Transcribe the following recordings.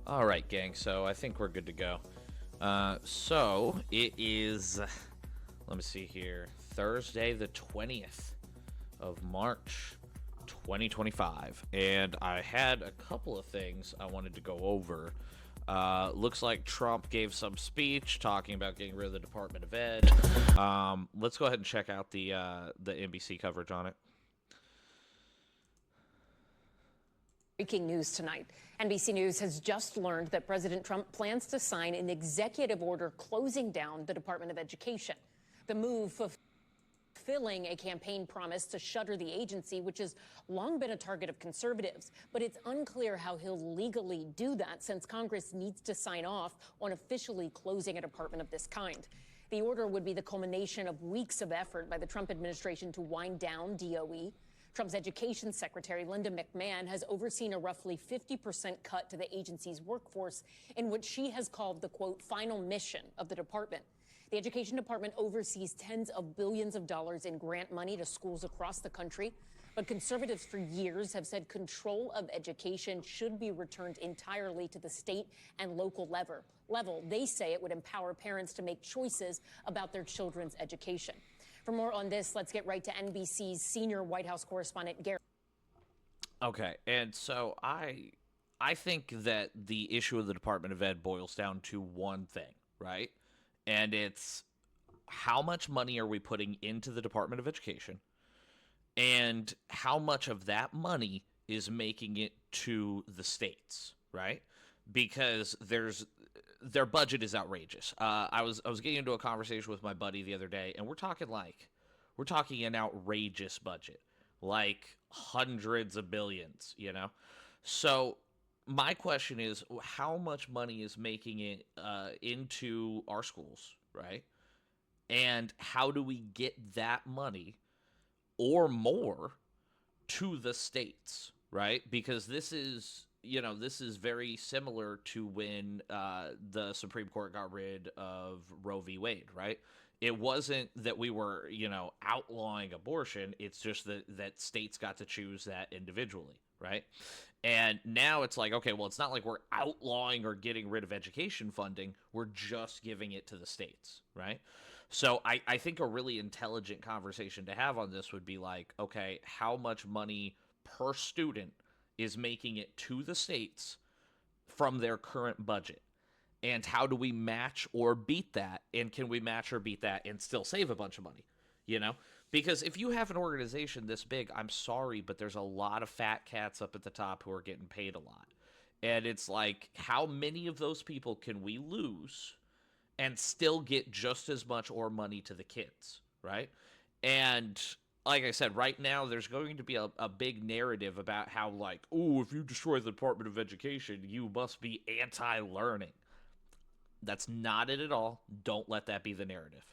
All right, gang. So I think we're good to go. So it is, let me see here, Thursday the 20th of March, 2025. And I had a couple of things I wanted to go over. Looks like Trump gave some speech talking about getting rid of the Department of Ed. Let's go ahead and check out the NBC coverage on it. Breaking news tonight. NBC News has just learned that President Trump plans to sign an executive order closing down the Department of Education. The move fulfilling a campaign promise to shutter the agency, which has long been a target of conservatives. But it's unclear how he'll legally do that, since Congress needs to sign off on officially closing a department of this kind. The order would be the culmination of weeks of effort by the Trump administration to wind down DOE. Trump's education secretary, Linda McMahon, has overseen a roughly 50% cut to the agency's workforce in what she has called the, quote, final mission of the department. The Education Department oversees tens of billions of dollars in grant money to schools across the country. But conservatives for years have said control of education should be returned entirely to the state and local level. They say it would empower parents to make choices about their children's education. For more on this, let's get right to NBC's senior White House correspondent, Garrett. Okay, and so I think that the issue of the Department of Ed boils down to one thing, right? And it's how much money are we putting into the Department of Education, and how much of that money is making it to the states, right? Because their budget is outrageous. I was getting into a conversation with my buddy the other day, and we're talking an outrageous budget, like hundreds of billions, you know. So my question is, how much money is making it into our schools, right? And how do we get that money or more to the states, right? Because this is very similar to when the Supreme Court got rid of Roe v. Wade, right? It wasn't that we were, outlawing abortion. It's just that states got to choose that individually, right? And now it's like, okay, well, it's not like we're outlawing or getting rid of education funding. We're just giving it to the states, right? So I think a really intelligent conversation to have on this would be like, okay, how much money per student is making it to the states from their current budget? And how do we match or beat that? And can we match or beat that and still save a bunch of money? You know? Because if you have an organization this big, I'm sorry, but there's a lot of fat cats up at the top who are getting paid a lot. And it's like, how many of those people can we lose and still get just as much or money to the kids, right? And like I said, right now there's going to be a big narrative about how, like, oh, if you destroy the Department of Education, you must be anti-learning. That's not it at all. Don't let that be the narrative.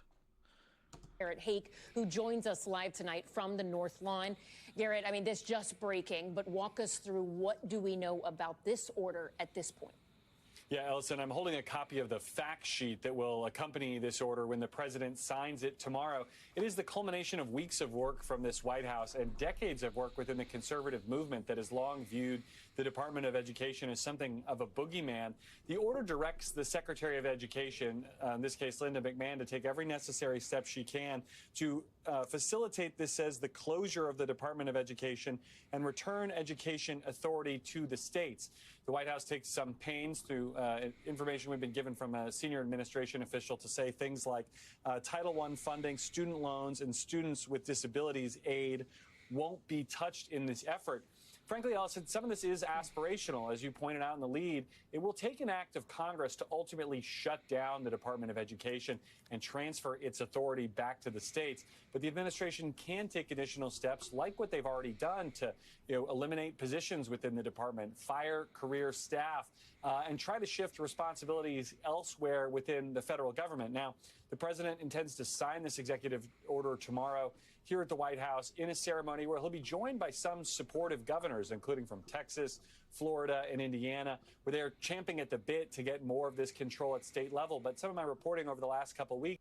Garrett Hake, who joins us live tonight from the North Lawn. Garrett, I mean, this just breaking, but walk us through, what do we know about this order at this point? Yeah, Ellison, I'm holding a copy of the fact sheet that will accompany this order when the president signs it tomorrow. It is the culmination of weeks of work from this White House and decades of work within the conservative movement that has long viewed the Department of Education as something of a boogeyman. The order directs the Secretary of Education, in this case Linda McMahon, to take every necessary step she can to facilitate, this says, the closure of the Department of Education and return education authority to the states. The White House takes some pains through information we've been given from a senior administration official to say things like Title I funding, student loans, and students with disabilities aid won't be touched in this effort. Frankly, Ellison, some of this is aspirational. As you pointed out in the lead, it will take an act of Congress to ultimately shut down the Department of Education and transfer its authority back to the states. But the administration can take additional steps, like what they've already done, to eliminate positions within the department, fire career staff, and try to shift responsibilities elsewhere within the federal government. Now, the president intends to sign this executive order tomorrow here at the White House in a ceremony where he'll be joined by some supportive governors, including from Texas, Florida, and Indiana, where they're champing at the bit to get more of this control at state level. But some of my reporting over the last couple of weeks,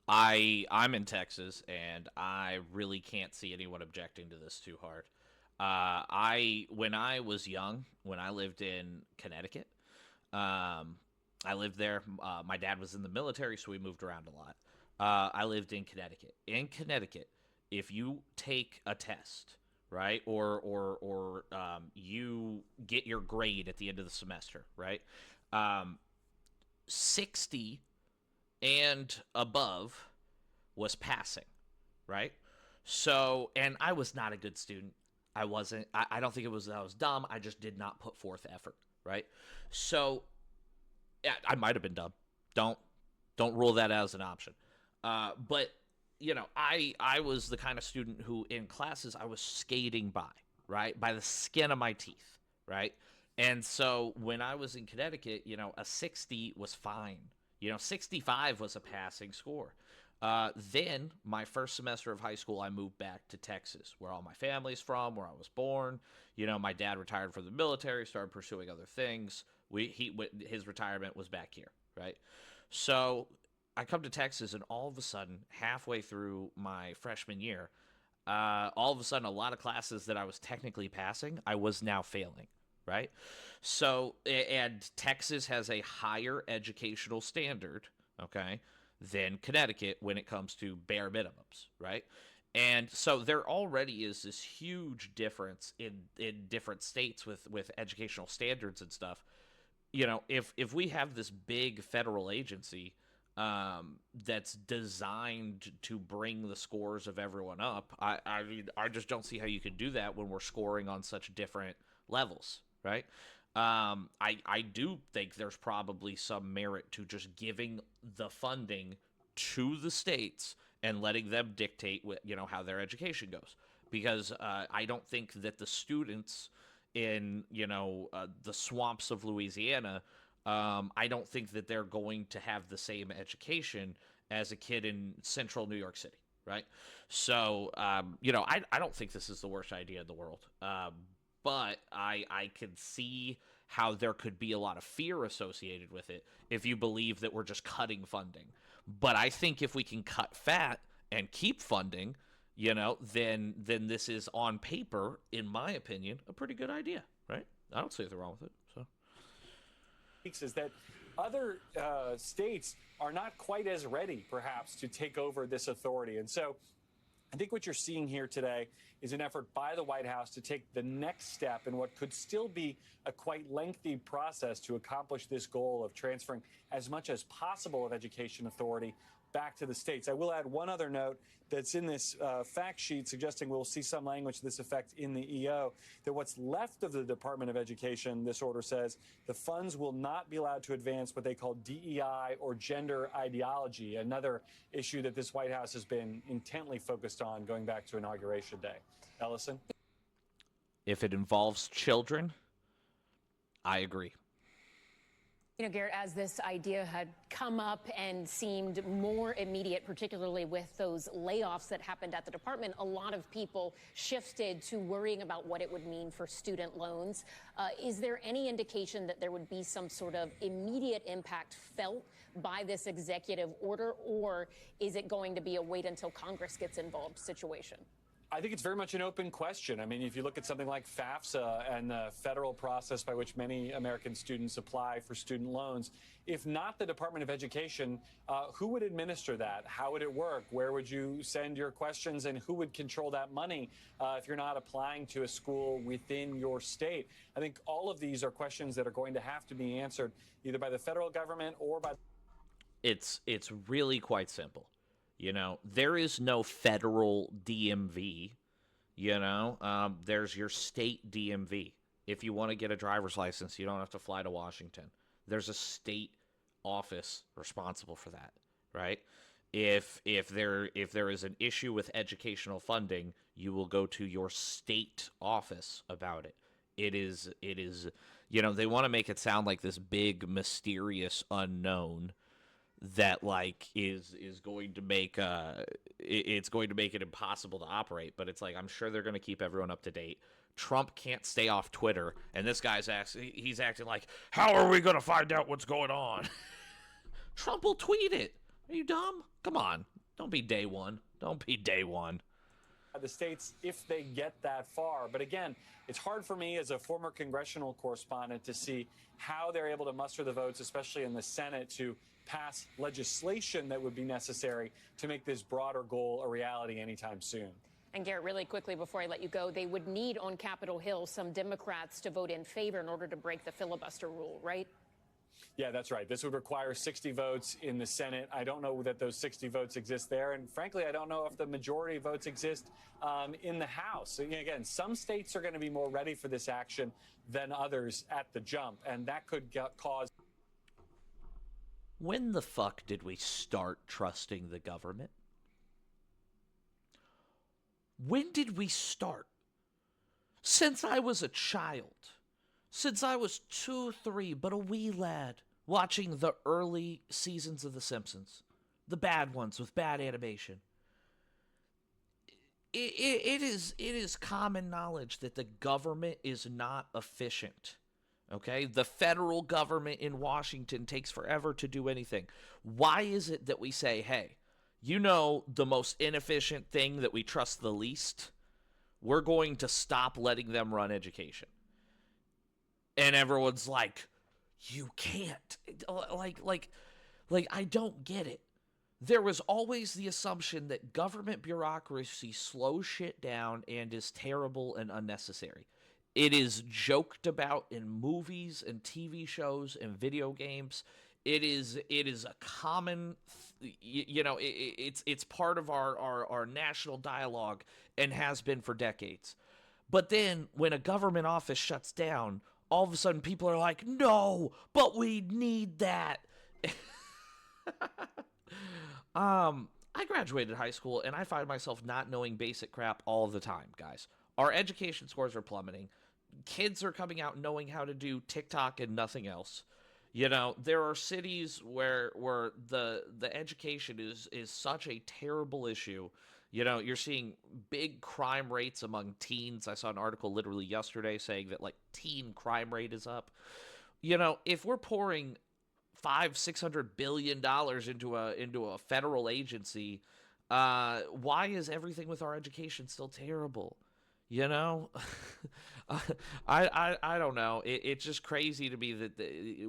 I'm in Texas, and I really can't see anyone objecting to this too hard. When I was young, when I lived in Connecticut, I lived there. My dad was in the military, so we moved around a lot. I lived in Connecticut. In Connecticut, if you take a test, right, or you get your grade at the end of the semester, right, 60 and above was passing, right? So, and I was not a good student. I wasn't. I don't think it was that I was dumb. I just did not put forth effort, right? So, yeah, I might have been dumb. Don't don't rule that out as an option. But I was the kind of student who in classes I was skating by the skin of my teeth, right? And so when I was in Connecticut, a 60 was fine. 65 was a passing score. Then my first semester of high school, I moved back to Texas, where all my family's from, where I was born. My dad retired from the military, started pursuing other things. His retirement was back here, right? So I come to Texas, and all of a sudden, halfway through my freshman year, all of a sudden, a lot of classes that I was technically passing, I was now failing, right? So, and Texas has a higher educational standard, okay, than Connecticut when it comes to bare minimums, right? And so there already is this huge difference in different states with educational standards and stuff. If we have this big federal agency that's designed to bring the scores of everyone up, I mean, I just don't see how you can do that when we're scoring on such different levels, right? I do think there's probably some merit to just giving the funding to the states and letting them dictate how their education goes, because I don't think that the students in the swamps of Louisiana, I don't think that they're going to have the same education as a kid in central New York City, right? So I don't think this is the worst idea in the world, but I can see how there could be a lot of fear associated with it if you believe that we're just cutting funding. But I think if we can cut fat and keep funding, then this is on paper, in my opinion, a pretty good idea, right? I don't see anything wrong with it. So is that other states are not quite as ready, perhaps, to take over this authority. And so I think what you're seeing here today is an effort by the White House to take the next step in what could still be a quite lengthy process to accomplish this goal of transferring as much as possible of education authority back to the states. I will add one other note that's in this fact sheet suggesting we'll see some language to this effect in the EO, that what's left of the Department of Education, this order says, the funds will not be allowed to advance what they call DEI or gender ideology, another issue that this White House has been intently focused on going back to Inauguration Day. Ellison? if it involves children, I agree. Garrett, as this idea had come up and seemed more immediate, particularly with those layoffs that happened at the department, a lot of people shifted to worrying about what it would mean for student loans. Is there any indication that there would be some sort of immediate impact felt by this executive order, or is it going to be a wait until Congress gets involved situation? I think it's very much an open question. I mean, if you look at something like FAFSA and the federal process by which many American students apply for student loans, if not the Department of Education, who would administer that? How would it work? Where would you send your questions, and who would control that money if you're not applying to a school within your state? I think all of these are questions that are going to have to be answered either by the federal government or by... It's really quite simple. There is no federal DMV. There's your state DMV. If you want to get a driver's license, you don't have to fly to Washington. There's a state office responsible for that, right? If there is an issue with educational funding, you will go to your state office about it. It is they want to make it sound like this big mysterious unknown that is going to make it's going to make it impossible to operate. But it's like, I'm sure they're going to keep everyone up to date. Trump can't stay off Twitter, and this guy's he's acting like, how are we going to find out what's going on? Trump will tweet it. Are you dumb? Come on, don't be day one. the states if they get that far. But again, it's hard for me as a former congressional correspondent to see how they're able to muster the votes, especially in the Senate, to pass legislation that would be necessary to make this broader goal a reality anytime soon. And Garrett, really quickly before I let you go, they would need on Capitol Hill some Democrats to vote in favor in order to break the filibuster rule, right? Yeah, that's right. This would require 60 votes in the Senate. I don't know that those 60 votes exist there. And frankly, I don't know if the majority of votes exist in the House. So, again, some states are going to be more ready for this action than others at the jump. And that could cause. When the fuck did we start trusting the government? When did we start? Since I was a child. Since I was 2, 3, but a wee lad, watching the early seasons of The Simpsons. The bad ones with bad animation. It is common knowledge that the government is not efficient. Okay? The federal government in Washington takes forever to do anything. Why is it that we say, hey, you know the most inefficient thing that we trust the least? We're going to stop letting them run education. And everyone's like, you can't. Like, I don't get it. There was always the assumption that government bureaucracy slows shit down and is terrible and unnecessary. It is joked about in movies and TV shows and video games. It is a common, it's part of our national dialogue and has been for decades. But then when a government office shuts down, all of a sudden people are like, no, but we need that. I graduated high school and I find myself not knowing basic crap all the time, guys. Our education scores are plummeting. Kids are coming out knowing how to do TikTok and nothing else. You know, there are cities where the education is such a terrible issue. You know, you're seeing big crime rates among teens. I saw an article literally yesterday saying that, like, teen crime rate is up. You know, if we're pouring $500-600 billion into a federal agency, why is everything with our education still terrible? You know, I don't know. It's just crazy to me that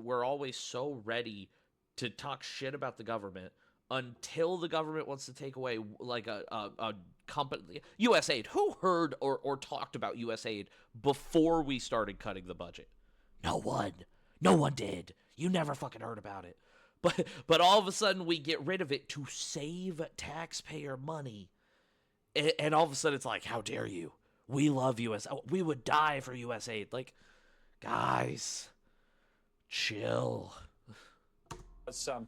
we're always so ready to talk shit about the government until the government wants to take away like a company. USAID. Who heard or talked about USAID before we started cutting the budget? No one. No one did. You never fucking heard about it. But all of a sudden we get rid of it to save taxpayer money. And all of a sudden it's like, how dare you? We love US. We would die for USAID. Like, guys, chill. Some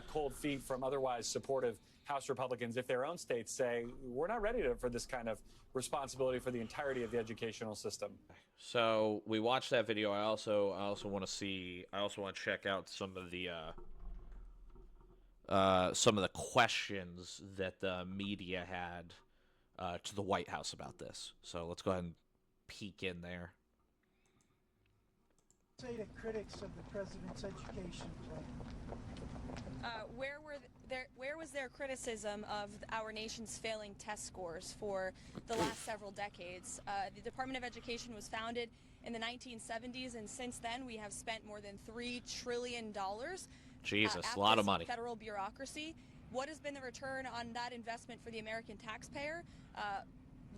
cold feet from otherwise supportive House Republicans if their own states say, we're not ready for this kind of responsibility for the entirety of the educational system. So we watched that video. I also want to check out some of the questions that the media had to the White House about this. So let's go ahead and peek in there. Say to critics of the president's education plan. Where was their criticism of our nation's failing test scores for the last several decades? The Department of Education was founded in the 1970s, and since then we have spent more than $3 trillion. Jesus, a lot of money. Federal bureaucracy. What has been the return on that investment for the American taxpayer?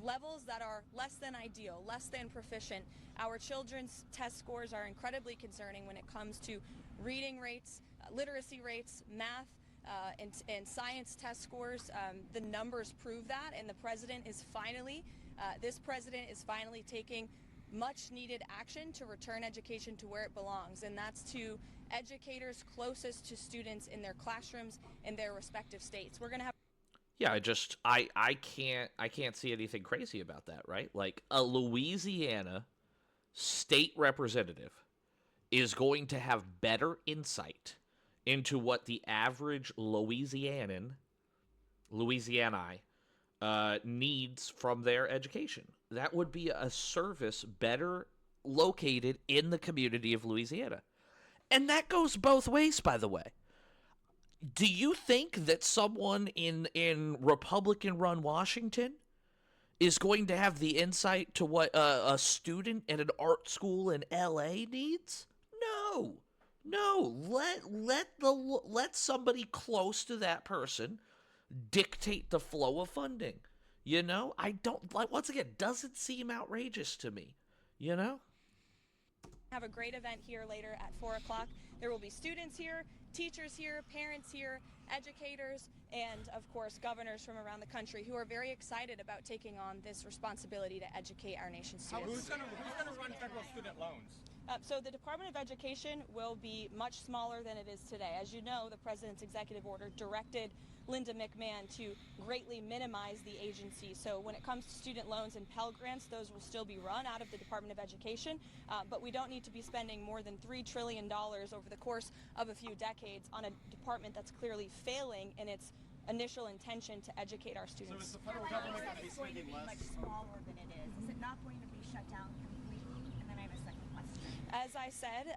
Levels that are less than ideal, less than proficient. Our children's test scores are incredibly concerning when it comes to reading rates, literacy rates, math, and science test scores. The numbers prove that, and this president is finally taking much needed action to return education to where it belongs, and that's to educators closest to students in their classrooms in their respective states. We're going to have. Yeah, I can't see anything crazy about that, right? Like, a Louisiana state representative is going to have better insight into what the average Louisianite needs from their education. That would be a service better located in the community of Louisiana. And that goes both ways, by the way. Do you think that someone in Republican-run Washington is going to have the insight to what a student at an art school in LA needs? No. No, let somebody close to that person dictate the flow of funding. You know, I don't like, once again, doesn't seem outrageous to me, you know? Have a great event here later at 4 o'clock. There will be students here, teachers here, parents here, educators, and of course governors from around the country who are very excited about taking on this responsibility to educate our nation's students. Who's going to run federal student loans? So the Department of Education will be much smaller than it is today. As you know, the President's executive order directed Linda McMahon to greatly minimize the agency. So when it comes to student loans and Pell Grants, those will still be run out of the Department of Education, but we don't need to be spending more than $3 trillion over the course of a few decades on a department that's clearly failing in its initial intention to educate our students. So is the federal government going to be It's going to spending be less? much smaller than it is. Is it not going to be shut down completely? And then I have a second question. As I said,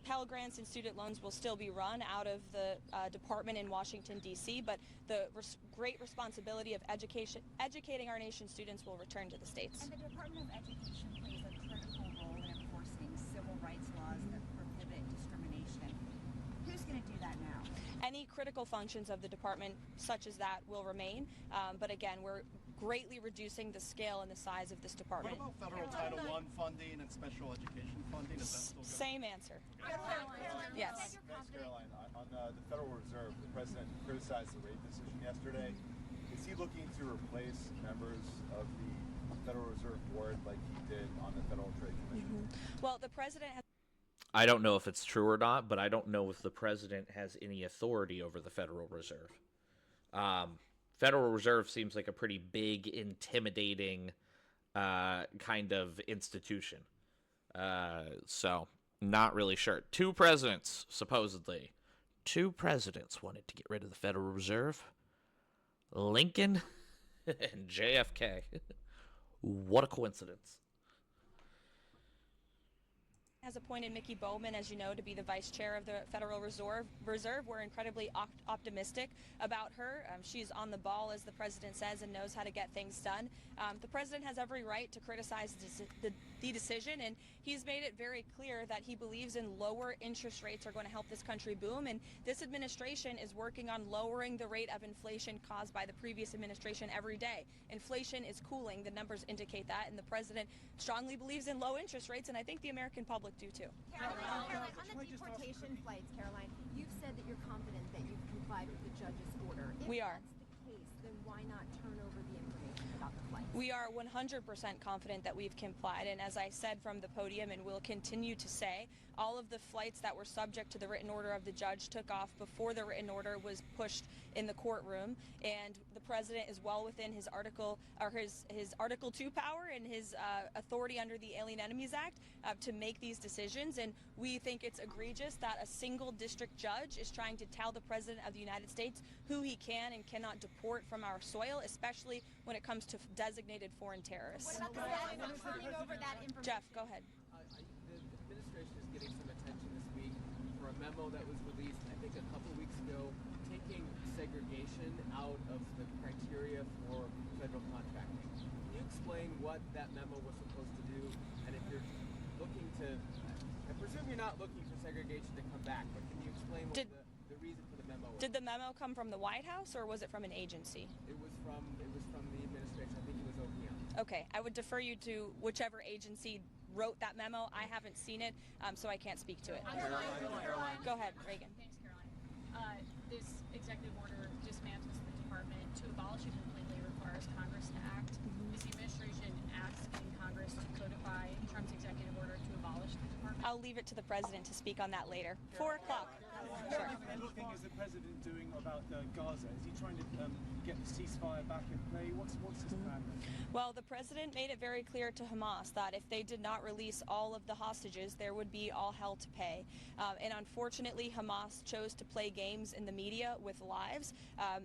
Pell Grants and student loans will still be run out of the department in Washington, D.C., but the great responsibility of educating our nation's students will return to the states. And the Department of Education plays a critical role in enforcing civil rights laws that prohibit discrimination. Who's going to do that now? Any critical functions of the department, such as that, will remain. But again, we're greatly reducing the scale and the size of this What department. about federal Title I funding and special education funding? Is that still going? Same answer. Yes. Thanks, Caroline. On the Federal Reserve, the president criticized the rate decision yesterday. Is he looking to replace members of the Federal Reserve Board like he did on the Federal Trade Commission? Well, the president has I don't know if it's true or not, but I don't know if the president has any authority over the Federal Reserve. Federal Reserve seems like a pretty big, intimidating kind of institution. So, not really sure. Two presidents, supposedly. Two presidents wanted to get rid of the Federal Reserve. Lincoln and JFK. What a coincidence. has appointed Mickey Bowman, as you know, to be the vice chair of the Federal Reserve. We're incredibly optimistic about her. She's on the ball, as the president says, and knows how to get things done. The president has every right to criticize the decision, and he's made it very clear that he believes in lower interest rates are going to help this country boom, and this administration is working on lowering the rate of inflation caused by the previous administration every day. Inflation is cooling. The numbers indicate that, and the president strongly believes in low interest rates, and I think the American public do too. Caroline, on the deportation flights, Caroline, you've said that you're confident that you've complied with the judge's order. If We are. that's the case, then why not turn over the information about the flights? We are 100% confident that we've complied, and as I said from the podium and will continue to say, all of the flights that were subject to the written order of the judge took off before the written order was pushed in the courtroom, and the president is well within his Article 2 power and his authority under the Alien Enemies Act to make these decisions, and we think it's egregious that a single district judge is trying to tell the president of the United States who he can and cannot deport from our soil, especially when it comes to designated foreign terrorists. What about the status of turning over that information? Jeff, go ahead. The administration is getting some attention this week for a memo that was released, I think, a couple weeks ago, taking segregation out of the criteria for federal contracting. Can you explain what that memo was supposed to do? And if you're looking to, I presume you're not looking for segregation to come back, but can you explain what the reason for the memo was? Did the memo come from the White House or was it from an agency? It was from the administration. I think it was OPM. Okay, I would defer you to whichever agency wrote that memo. I haven't seen it, so I can't speak to it. Caroline. Go ahead, Reagan. Thanks, Caroline. This executive order dismantles the department. To abolish it completely requires Congress to act. Is the administration asking Congress to codify Trump's executive order to abolish the department? I'll leave it to the president to speak on that later. 4 o'clock. Sure. What is the president doing about Gaza? Is he trying to get the ceasefire back in play? What's his plan? Well, the president made it very clear to Hamas that if they did not release all of the hostages, there would be all hell to pay. And unfortunately, Hamas chose to play games in the media with lives.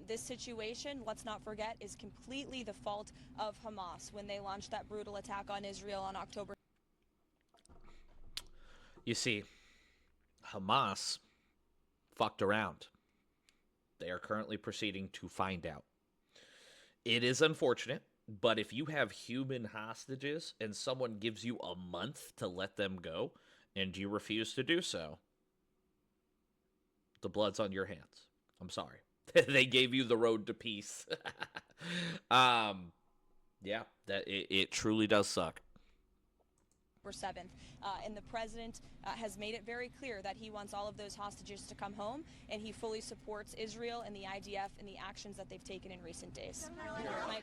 This situation, let's not forget, is completely the fault of Hamas when they launched that brutal attack on Israel on October. You see, Hamas fucked around. They are currently proceeding to find out. It is unfortunate But if you have human hostages and someone gives you a month to let them go and you refuse to do so, the blood's on your hands. I'm sorry. They gave you the road to peace. um, yeah, it truly does suck. 7th. And the president has made it very clear that he wants all of those hostages to come home, and he fully supports Israel and the IDF and the actions that they've taken in recent days. Michael.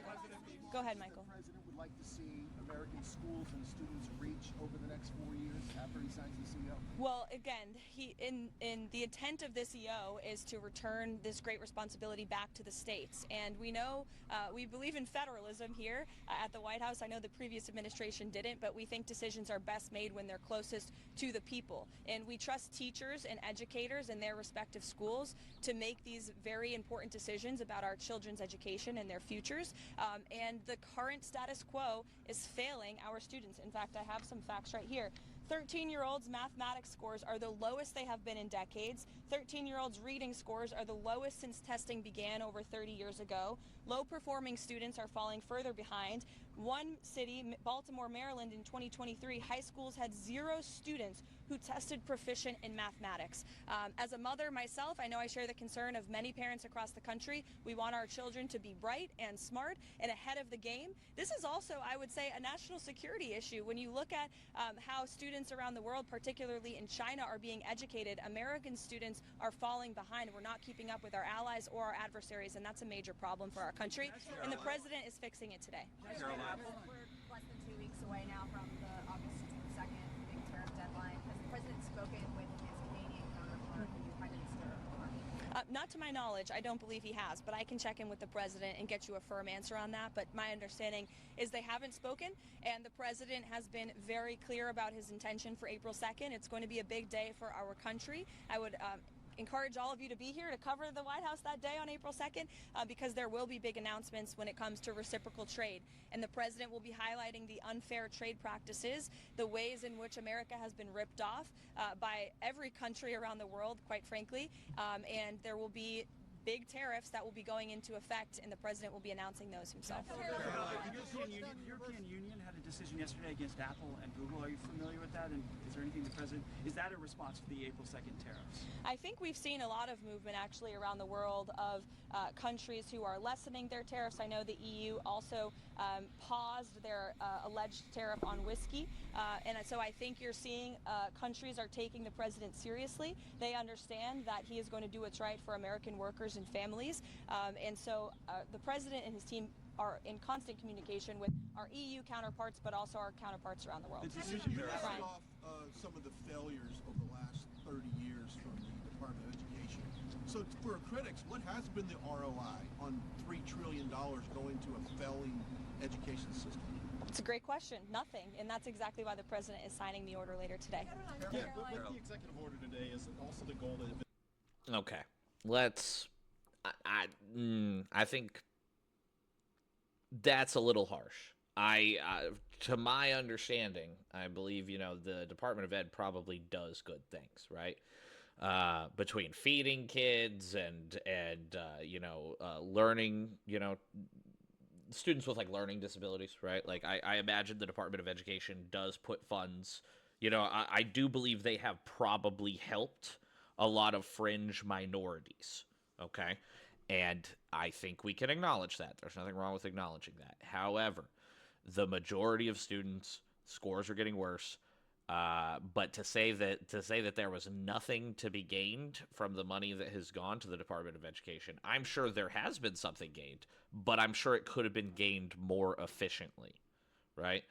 Go ahead, Michael. The president would like to see American schools and students reach over the next 4 years after he signs the EO? Well, again, in the intent of this EO is to return this great responsibility back to the states. And we know, we believe in federalism here at the White House. I know the previous administration didn't, but we think decisions are best made when they're closest to the people. And we trust teachers and educators in their respective schools to make these very important decisions about our children's education and their futures. And the current status quo is failing our students. In fact, I have some facts right here. 13-year-olds' mathematics scores are the lowest they have been in decades. 13-year-olds' reading scores are the lowest since testing began over 30 years ago. Low-performing students are falling further behind. One city, Baltimore, Maryland, in 2023, high schools had 0 students who tested proficient in mathematics. As a mother myself, I know I share the concern of many parents across the country. We want our children to be bright and smart and ahead of the game. This is also, I would say, a national security issue. When you look at how students around the world, particularly in China, are being educated, American students are falling behind. We're not keeping up with our allies or our adversaries, and that's a major problem for our country. And the president is fixing it today. We're less than 2 weeks away now from the August 2nd big tariff deadline. Has the president spoken with his Canadian counterpart, the Prime Minister? Not to my knowledge, I don't believe he has, but I can check in with the president and get you a firm answer on that. But my understanding is they haven't spoken, and the president has been very clear about his intention for April 2nd. It's going to be a big day for our country. I would encourage all of you to be here to cover the White House that day on April 2nd because there will be big announcements when it comes to reciprocal trade. And the president will be highlighting the unfair trade practices, the ways in which America has been ripped off by every country around the world, quite frankly. And there will be big tariffs that will be going into effect, and the president will be announcing those himself. The European Union had a decision yesterday against Apple and Google. Are you familiar with that? And is there anything the president, is that a response to the April 2nd tariffs? I think we've seen a lot of movement actually around the world of countries who are lessening their tariffs. I know the EU also paused their alleged tariff on whiskey. And so I think you're seeing countries are taking the president seriously. They understand that he is going to do what's right for American workers and families. And so the president and his team are in constant communication with our EU counterparts, but also our counterparts around the world. You listed off some of the failures of the last 30 years from the Department of Education. So for critics, what has been the ROI on $3 trillion going to a failing education system? It's a great question. Nothing. And that's exactly why the president is signing the order later today. Yeah, but with the executive order today is also the goal that... Okay, let's... I think that's a little harsh. To my understanding, I believe, the Department of Ed probably does good things, right? Between feeding kids and learning, students with learning disabilities, right? I imagine the Department of Education does put funds, I do believe they have probably helped a lot of fringe minorities, okay? And I think we can acknowledge that. There's nothing wrong with acknowledging that. However, the majority of students' scores are getting worse. But to say that there was nothing to be gained from the money that has gone to the Department of Education, I'm sure there has been something gained, but I'm sure it could have been gained more efficiently, right?